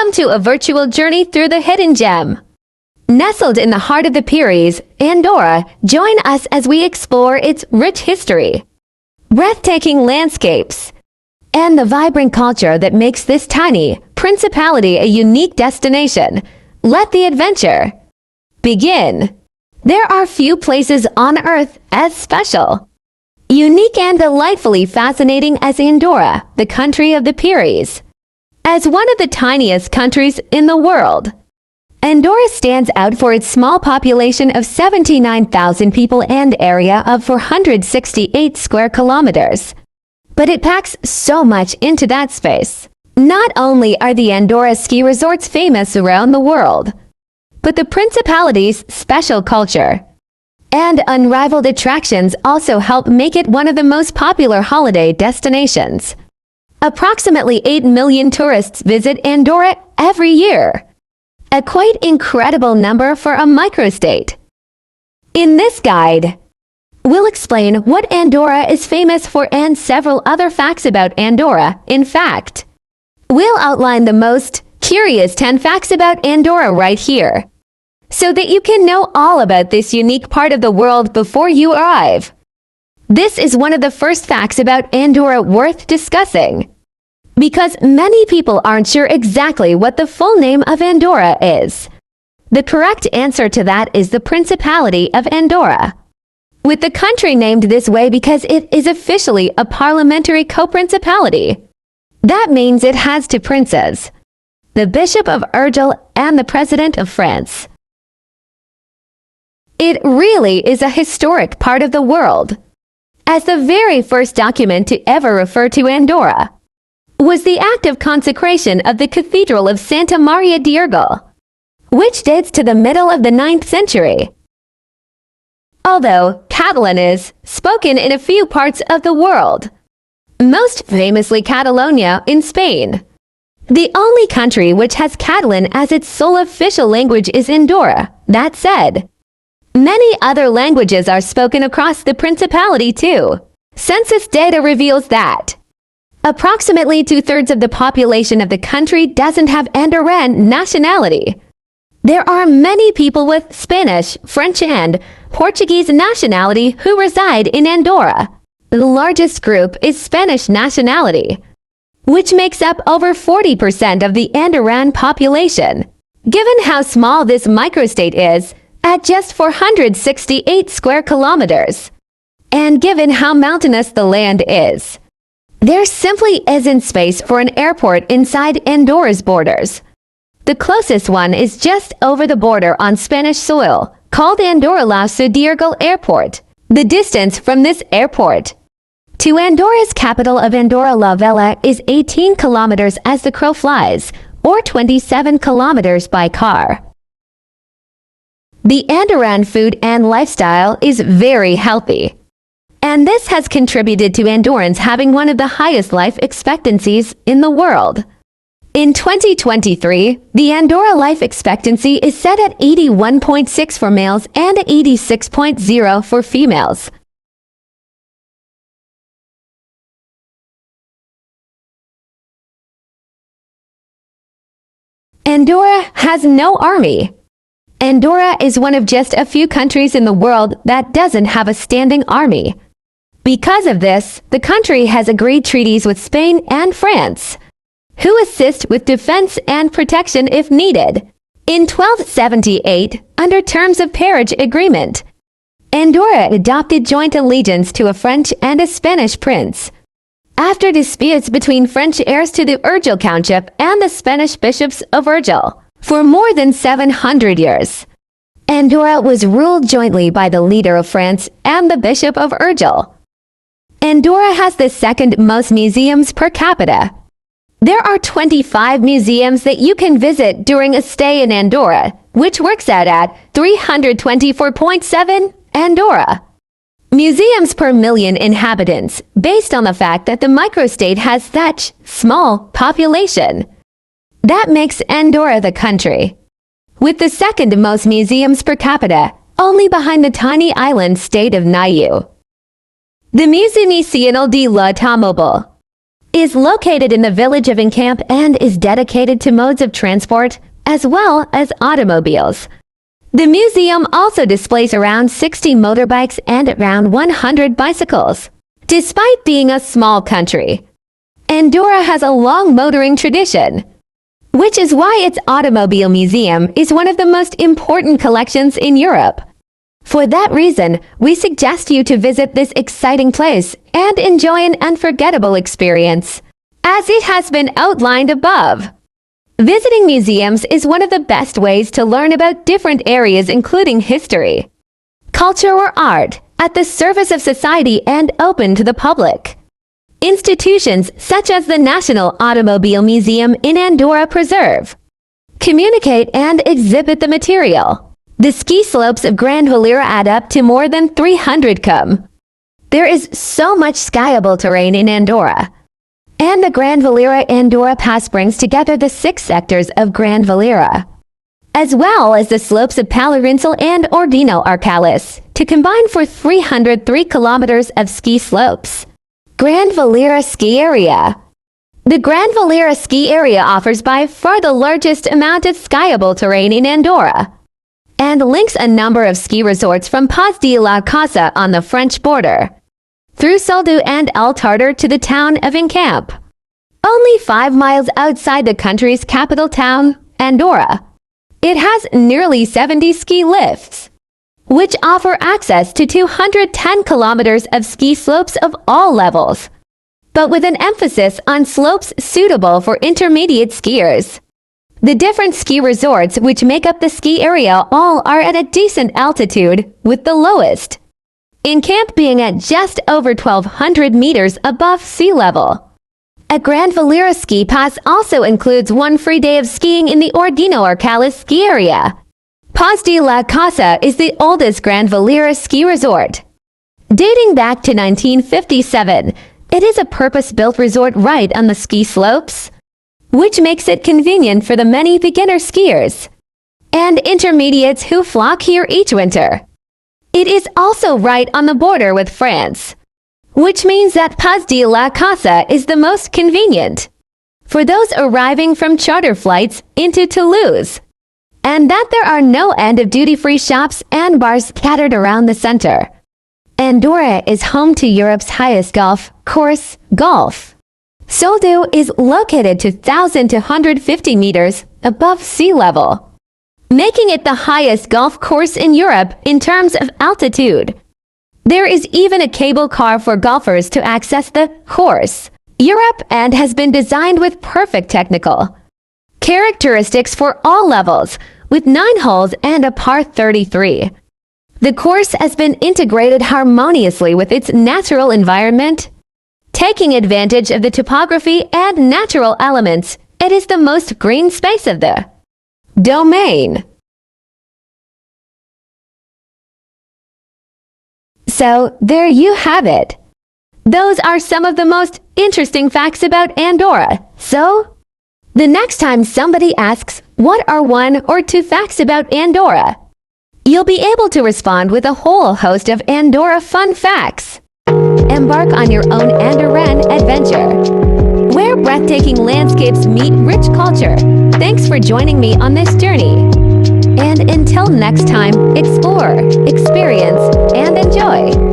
Welcome to a virtual journey through the hidden gem. Nestled in the heart of the Pyrenees, Andorra, join us as we explore its rich history, breathtaking landscapes, and the vibrant culture that makes this tiny principality a unique destination. Let the adventure begin. There are few places on Earth as special, unique and delightfully fascinating as Andorra, the country of the Pyrenees. As one of the tiniest countries in the world, Andorra stands out for its small population of 79,000 people and area of 468 square kilometers. But it packs so much into that space. Not only are the Andorra ski resorts famous around the world, but the Principality's special culture and unrivaled attractions also help make it one of the most popular holiday destinations. Approximately 8 million tourists visit Andorra every year, a quite incredible number for a microstate. In this guide, we'll explain what Andorra is famous for and several other facts about Andorra. In fact, we'll outline the most curious 10 facts about Andorra right here, so that you can know all about this unique part of the world before you arrive. This is one of the first facts about Andorra worth discussing, because many people aren't sure exactly what the full name of Andorra is. The correct answer to that is the Principality of Andorra, with the country named this way because it is officially a parliamentary co-principality. That means it has two princes, the Bishop of Urgell and the President of France. It really is a historic part of the world, as the very first document to ever refer to Andorra was the act of consecration of the Cathedral of Santa Maria d'Urgell, which dates to the middle of the 9th century. Although Catalan is spoken in a few parts of the world, most famously Catalonia in Spain, the only country which has Catalan as its sole official language is Andorra. That said, many other languages are spoken across the Principality too. Census data reveals that approximately 2/3 of the population of the country doesn't have Andorran nationality. There are many people with Spanish, French, and Portuguese nationality who reside in Andorra. The largest group is Spanish nationality, which makes up over 40% of the Andorran population. Given how small this microstate is, at just 468 square kilometers, and given how mountainous the land is, there simply isn't space for an airport inside Andorra's borders. The closest one is just over the border on Spanish soil, called Andorra la Vella Airport. The distance from this airport to Andorra's capital of Andorra la Vella is 18 kilometers as the crow flies, or 27 kilometers by car. The Andorran food and lifestyle is very healthy, and this has contributed to Andorrans having one of the highest life expectancies in the world. In 2023, the Andorra life expectancy is set at 81.6 for males and 86.0 for females. Andorra has no army. Andorra is one of just a few countries in the world that doesn't have a standing army. Because of this, the country has agreed treaties with Spain and France, who assist with defense and protection if needed. In 1278, under terms of Paris Agreement, Andorra adopted joint allegiance to a French and a Spanish prince. After disputes between French heirs to the Urgell Countship and the Spanish bishops of Urgell for more than 700 years, Andorra was ruled jointly by the leader of France and the Bishop of Urgell. Andorra has the second most museums per capita. There are 25 museums that you can visit during a stay in Andorra, which works out at 324.7 Andorra museums per million inhabitants, based on the fact that the microstate has such small population. That makes Andorra the country with the second most museums per capita, only behind the tiny island state of Niue. The Musée National de l'Automobile is located in the village of Encamp and is dedicated to modes of transport as well as automobiles. The museum also displays around 60 motorbikes and around 100 bicycles. Despite being a small country, Andorra has a long motoring tradition, which is why its automobile museum is one of the most important collections in Europe. For that reason, we suggest you to visit this exciting place and enjoy an unforgettable experience, as it has been outlined above. Visiting museums is one of the best ways to learn about different areas including history, culture or art, at the service of society and open to the public. Institutions such as the National Automobile Museum in Andorra preserve, communicate and exhibit the material. The ski slopes of Grand Valira add up to more than 300 km. There is so much skiable terrain in Andorra, and the Grand Valira Andorra Pass brings together the 6 sectors of Grand Valira, as well as the slopes of Palarinsel and Ordino Arcalis, to combine for 303 kilometers of ski slopes. Grand Valira Ski Area. The Grand Valira Ski Area offers by far the largest amount of skiable terrain in Andorra, and links a number of ski resorts from Pas de la Casa on the French border, through Soldu and El Tartar to the town of Encamp. Only 5 miles outside the country's capital town, Andorra, it has nearly 70 ski lifts, which offer access to 210 kilometers of ski slopes of all levels, but with an emphasis on slopes suitable for intermediate skiers. The different ski resorts which make up the ski area all are at a decent altitude, with the lowest Encamp being at just over 1,200 meters above sea level. A Grand Valira ski pass also includes 1 free day of skiing in the Ordino Arcalis ski area. Pas de la Casa is the oldest Grand Valira ski resort. Dating back to 1957, it is a purpose-built resort right on the ski slopes, which makes it convenient for the many beginner skiers and intermediates who flock here each winter. It is also right on the border with France, which means that Pas de la Casa is the most convenient for those arriving from charter flights into Toulouse, and that there are no end of duty-free shops and bars scattered around the center. Andorra is home to Europe's highest golf course, Golf. Soldu is located 2,250 meters above sea level, making it the highest golf course in Europe in terms of altitude. There is even a cable car for golfers to access the course, Europe, and has been designed with perfect technical characteristics for all levels, with 9 holes and a par 33. The course has been integrated harmoniously with its natural environment. Taking advantage of the topography and natural elements, it is the most green space of the domain. So, there you have it. Those are some of the most interesting facts about Andorra. So, the next time somebody asks, what are 1 or 2 facts about Andorra? You'll be able to respond with a whole host of Andorra fun facts. Embark on your own Andorran adventure, where breathtaking landscapes meet rich culture. Thanks for joining me on this journey. And until next time, explore, experience, and enjoy.